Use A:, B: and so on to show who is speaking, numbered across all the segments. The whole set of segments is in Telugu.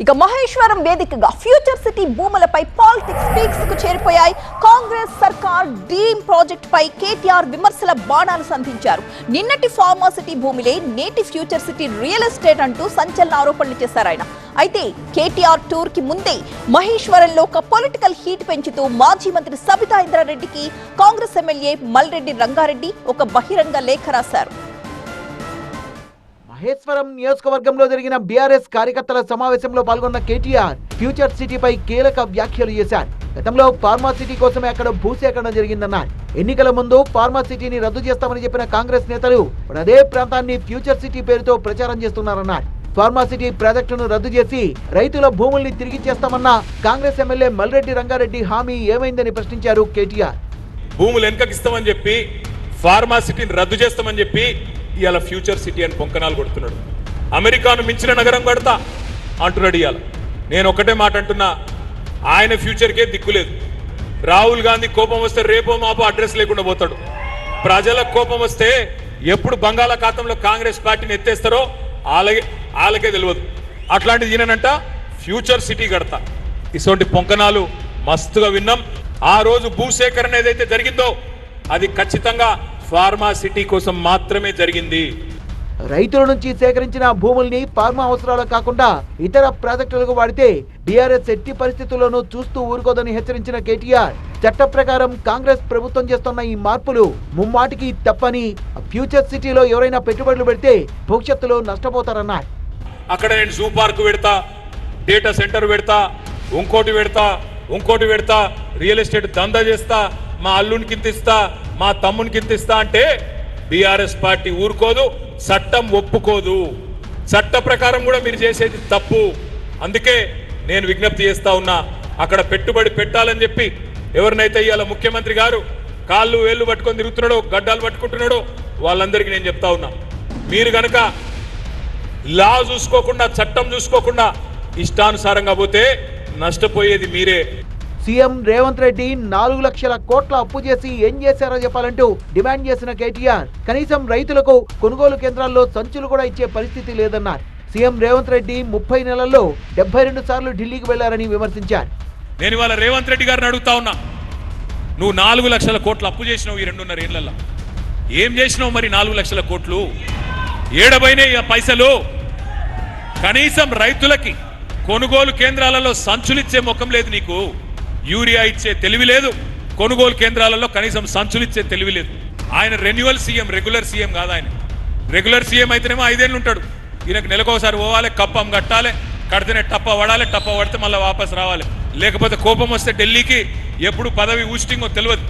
A: ఇక మహేశ్వరం వేదికగా ఫ్యూచర్ సిటీ భూములపై పాలిటిక్స్ పీక్స్ కు చేరిపోయాయి. కాంగ్రెస్ సర్కార్ డ్రీమ్ ప్రాజెక్ట్ పై కేటీఆర్ విమర్శల బాణాలు సంధించారు. నిన్నటి ఫార్మాసిటీ భూములే నేటి ఫ్యూచర్ సిటీ రియల్ ఎస్టేట్ అంటూ సంచలన ఆరోపణలు చేశారు ఆయన. అయితే కేటీఆర్ టూర్ కి ముందే మహేశ్వరంలో ఒక పొలిటికల్ హీట్ పెంచుతూ మాజీ మంత్రి సబితా ఇంద్రారెడ్డికి కాంగ్రెస్ ఎమ్మెల్యే మల్రెడ్డి రంగారెడ్డి ఒక బహిరంగ లేఖ రాశారు.
B: మహేశ్వరం నియోజకవర్గంలో జరిగిన బీఆర్ఎస్ కార్యకర్తల సమావేశంలో పాల్గొన్న కేటీఆర్ ఫ్యూచర్ సిటీపై కీలక వ్యాఖ్యలు చేశారు. గతంలో ఫార్మా సిటీ కోసమే అక్కడ భూసేకరణ జరిగిందన్నారు. ఎన్నికల ముందు ఫార్మా సిటీని రద్దు చేస్తామని చెప్పిన కాంగ్రెస్ నేతలు అదే ప్రాంతాన్ని ఫ్యూచర్ సిటీ పేరుతో ప్రచారం చేస్తున్నారన్నారు. ఫార్మా సిటీ ప్రాజెక్టును రద్దు చేసి రైతుల భూముల్ని తిరిగి చేస్తామన్న కాంగ్రెస్ ఎమ్మెల్యే మల్రెడ్డి రంగారెడ్డి హామీ ఏమైందని ప్రశ్నించారు కేటీఆర్.
C: భూములు వెనకకిస్తామని చెప్పి ఫార్మా సిటీని రద్దు చేస్తామని చెప్పి ఇవాళ ఫ్యూచర్ సిటీ అని పొంకనాలు కొడుతున్నాడు. అమెరికాను మించిన నగరం కడతా అంటున్నాడు. ఇవాళ నేను ఒకటే మాట అంటున్నా, ఆయన ఫ్యూచర్కే దిక్కులేదు. రాహుల్ గాంధీ కోపం వస్తే రేపో మాపో అడ్రస్ లేకుండా పోతాడు. ప్రజలకు కోపం వస్తే ఎప్పుడు బంగాళాఖాతంలో కాంగ్రెస్ పార్టీని ఎత్తేస్తారో వాళ్ళకే తెలియదు. అట్లాంటిది ఈయనంట ఫ్యూచర్ సిటీ కడతా. ఇటువంటి పొంకనాలు మస్తుగా విన్నాం. ఆ రోజు భూసేకరణ ఏదైతే జరిగిందో అది ఖచ్చితంగా ఫార్మా సిటీ కోసం మాత్రమే జరిగింది.
B: రైతుల నుంచి సేకరించిన భూముల్ని ఫార్మా అవసరాలు కాకుండా ఇతర ప్రాజెక్టులకు వాడితే బీఆర్ఎస్ ఎట్టి పరిస్థితుల్లోనూ చూస్తూ ఊరుకోదని హెచ్చరించిన కేటీఆర్ చట్ట ప్రకారం కాంగ్రెస్ ప్రభుత్వం చేస్తున్న ఈ మార్పులు ముమ్మాటికి తప్పని, ఫ్యూచర్ సిటీలో ఎవరైనా పెట్టుబడులు పెడితే భవిష్యత్తులో నష్టపోతారన్నారు.
C: అక్కడ నేను జూ పార్క్ పెడతా, డేటా సెంటర్ పెడతా, ఇంకోటి పెడతా, రియల్ ఎస్టేట్ దందా చేస్తా, మా అల్లునికి ఇంత ఇస్తా, మా తమ్మునికి ఇంత ఇస్తా అంటే బీఆర్ఎస్ పార్టీ ఊరుకోదు, చట్టం ఒప్పుకోదు. చట్ట ప్రకారం కూడా మీరు చేసేది తప్పు. అందుకే నేను విజ్ఞప్తి చేస్తా ఉన్నా, అక్కడ పెట్టుబడి పెట్టాలని చెప్పి ఎవరినైతే ఇవాళ ముఖ్యమంత్రి గారు కాళ్ళు వేళ్ళు పట్టుకొని తిరుగుతున్నాడో, గడ్డాలు పట్టుకుంటున్నాడో వాళ్ళందరికీ నేను చెప్తా ఉన్నా, మీరు గనక లా చూసుకోకుండా చట్టం చూసుకోకుండా ఇష్టానుసారంగా పోతే నష్టపోయేది మీరే.
B: సీఎం రేవంత్ రెడ్డి 4 లక్షల కోట్ల అప్పు చేసి ఏం చేశారో చెప్పాలంటూ డిమాండ్ చేసిన కేటీఆర్ కనీసం రైతులకు కొనుగోలు కేంద్రాల్లో సంచులు కూడా ఇచ్చే పరిస్థితి లేదన్నారు. సీఎం రేవంత్ రెడ్డి 30 నెలల్లో 72 సార్లు ఢిల్లీకి వెళ్లారని విమర్శించారు.
C: నేను ఇవాళ రేవంత్ రెడ్డి గారిని అడుగుతా ఉన్నా, నువ్వు 4 లక్షల కోట్ల అప్పు చేసినావు ఈ 2.5 ఏళ్లలో. ఏం చేసినావు మరి 4 లక్షల కోట్లు? ఏడబైనాయి ఆ పైసలు? కనీసం రైతులకి కొనుగోలు కేంద్రాలలో సంచులిచ్చే ముఖం లేదు నీకు. యూరియా ఇచ్చే తెలివి లేదు, కొనుగోలు కేంద్రాలలో కనీసం సంచులు ఇచ్చే తెలివి లేదు. ఆయన రెన్యువల్ సీఎం, రెగ్యులర్ సీఎం కాదు. ఆయన రెగ్యులర్ సీఎం అయితేనేమో 5 ఏళ్ళు ఉంటాడు. ఈయనకు నెలకోసారి పోవాలి, కప్పం కట్టాలి, కడితేనే టప్ప పడాలి, టప్ప పడితే మళ్ళీ వాపస్ రావాలి. లేకపోతే కోపం వస్తే ఢిల్లీకి ఎప్పుడు పదవి ఊస్టింగో తెలియదు.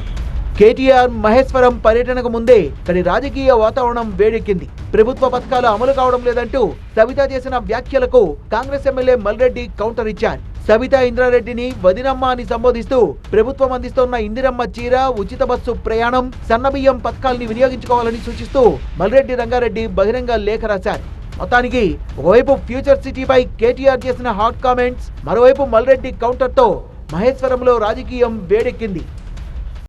B: కేటీఆర్ మహేశ్వరం పర్యటనకు ముందే తన రాజకీయ వాతావరణం వేడెక్కింది. ప్రభుత్వ పథకాలు అమలు కావడం లేదంటూ సబితా చేసిన వ్యాఖ్యలకు కాంగ్రెస్ ఎమ్మెల్యే మల్రెడ్డి కౌంటర్ ఇచ్చారు. సబితా ఇంద్రారెడ్డిని వదినమ్మ అని సంబోధిస్తూ ప్రభుత్వం అందిస్తున్న ఇందిరమ్మ చీర, ఉచిత బస్సు ప్రయాణం, సన్నబియ్యం పథకాల్ని వినియోగించుకోవాలని సూచిస్తూ మల్రెడ్డి రంగారెడ్డి బహిరంగ లేఖ రాశారు. మొత్తానికి ఒకవైపు ఫ్యూచర్ సిటీపై కేటీఆర్ చేసిన హాట్ కామెంట్స్, మరోవైపు మల్రెడ్డి కౌంటర్తో మహేశ్వరంలో రాజకీయం వేడెక్కింది.